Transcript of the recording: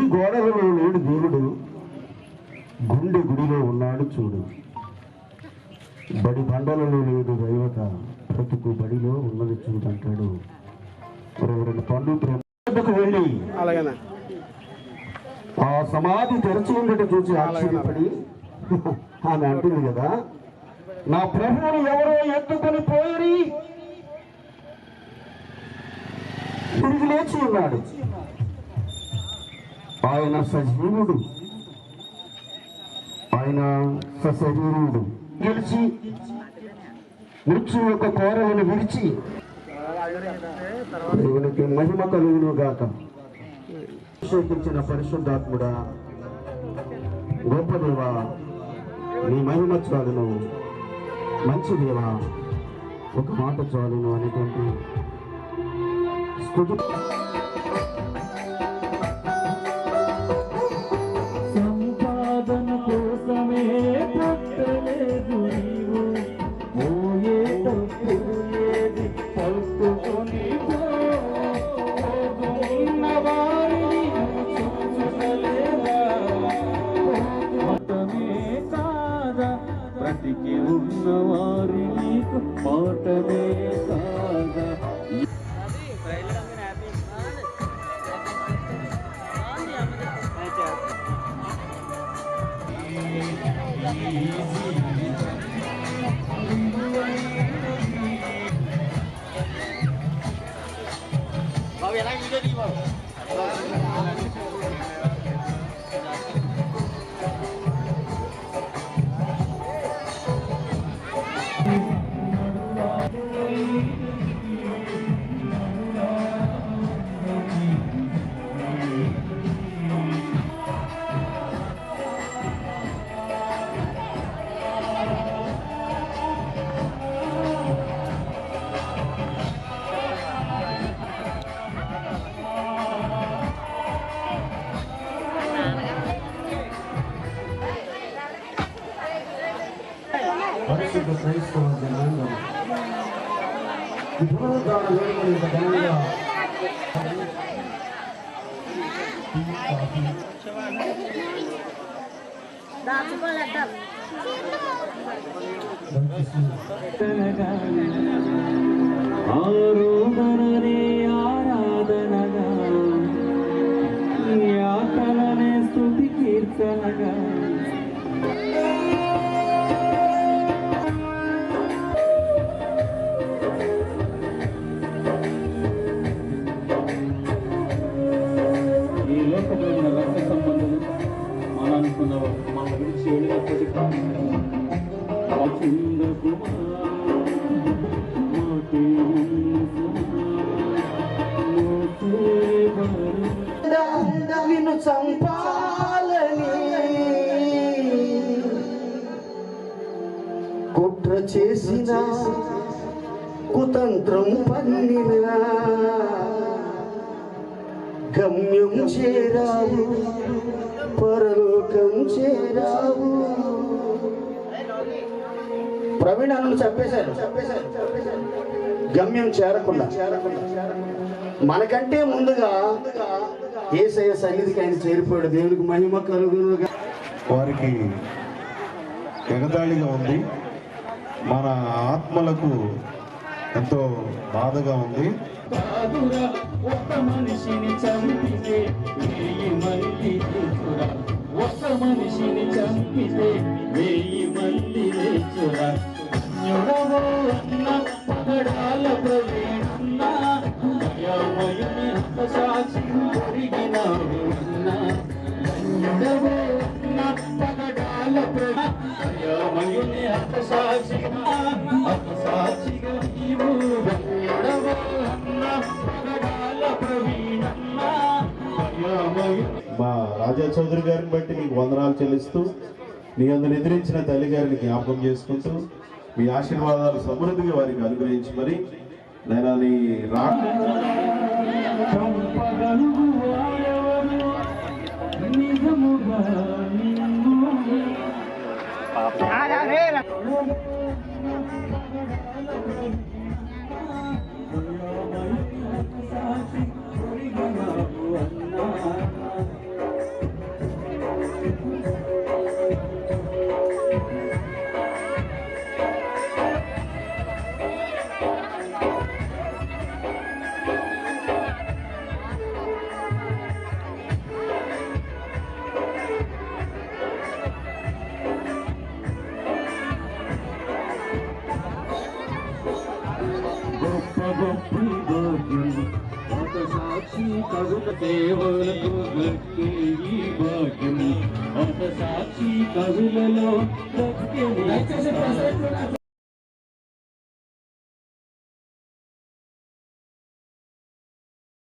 గుడి గోడలలో లేడు దేవుడు, గుండె గుడిలో ఉన్నాడు చూడు. బడి బండలలో లేదు దైవత, బ్రతుకు బడిలో ఉన్నది చూడంటాడు రెండు పండు ప్రేమకు వెళ్ళి ఆ సమాధి తెరచి ఉండటం చూసి ఆశ్చర్యపడి ఆమె అంటుంది కదా, నా ప్రభువుని ఎవరో ఎత్తుకొని పోయి తిరిగి లేచి ఉన్నాడు. ఆయన సజీవుడు, ఆయన సశరీరుడు. గెలిచి మృత్యు యొక్క కోరలను విడిచి దేవునికి మహిమ కలుగును గాక. అభిషేకించిన పరిశుద్ధాత్ముడా, గొప్ప దేవా, నీ మహిమ చాలును, మంచి దేవా, ఒక మాట చాలును అనేటువంటి స్తుతి. సంపాదన కోసమే పుట్టలేదు నీవు, పోయేటప్పుడు ఏది పట్టుకొని పోతున్న వారిని చూచలేదా? మాటమే కాదా బ్రతికి ఉన్న వారి నీకు మాటమే కాదా? పరిశుద్ధ క్రైస్తవ జనాంగం పునరుద్ధాన వేడుకలు ఇంత ఘనంగా ఆరోధననే ఆరాధనగా, యాతననే స్తుతి కీర్తనగా, ఈ లోకమైన రక్త సంబంధం మన అనుకున్న మన గురించి వెళ్ళినప్పటికీ నిన్ను చంపాలని కుట్ర చేసిన కుతంత్రం పన్నిన గమ్యం చేరావు, పరలోకం చేరావు. ప్రవీణ్ అన్నను చెప్పేశారు గమ్యం చేరకుండా. మనకంటే ముందుగా యేసయ్య సన్నిధికి ఆయన చేరిపోయాడు. దేవునికి మహిమ కలుగునుగా. వారికి ఎగతాళిగా ఉంది, మన ఆత్మలకు ఎంతో బాధగా ఉంది. ఒక్క మనిషిని చంపితే వెయ్యి మళ్ళీ లేచురా, ఒక్క మనిషిని చంపితే వెయ్యి మళ్ళీ లేచురా. న్యుడవో అన్న పగడాల ప్రవీణన్న, దయామయుని సాక్షి ఒరిగినాడు అన్న. న్యుడవో అన్న పగడాల దయామయుని సాక్షిగా నీవు న్యుడవో అన్న పగడాల ప్రవీణన్న. మా రాజా చౌదరి గారిని బట్టి మీకు వందనాలు చెల్లిస్తూ, నీ అందు నిద్రించిన తల్లి గారిని జ్ఞాపకం చేసుకుంటూ, మీ ఆశీర్వాదాలు సమృద్ధిగా వారికి అనుగ్రహించి మరి నేను నీ సేవలకు దక్కే ఈ భాగ్యం అత సాక్షి కవులలో దక్కే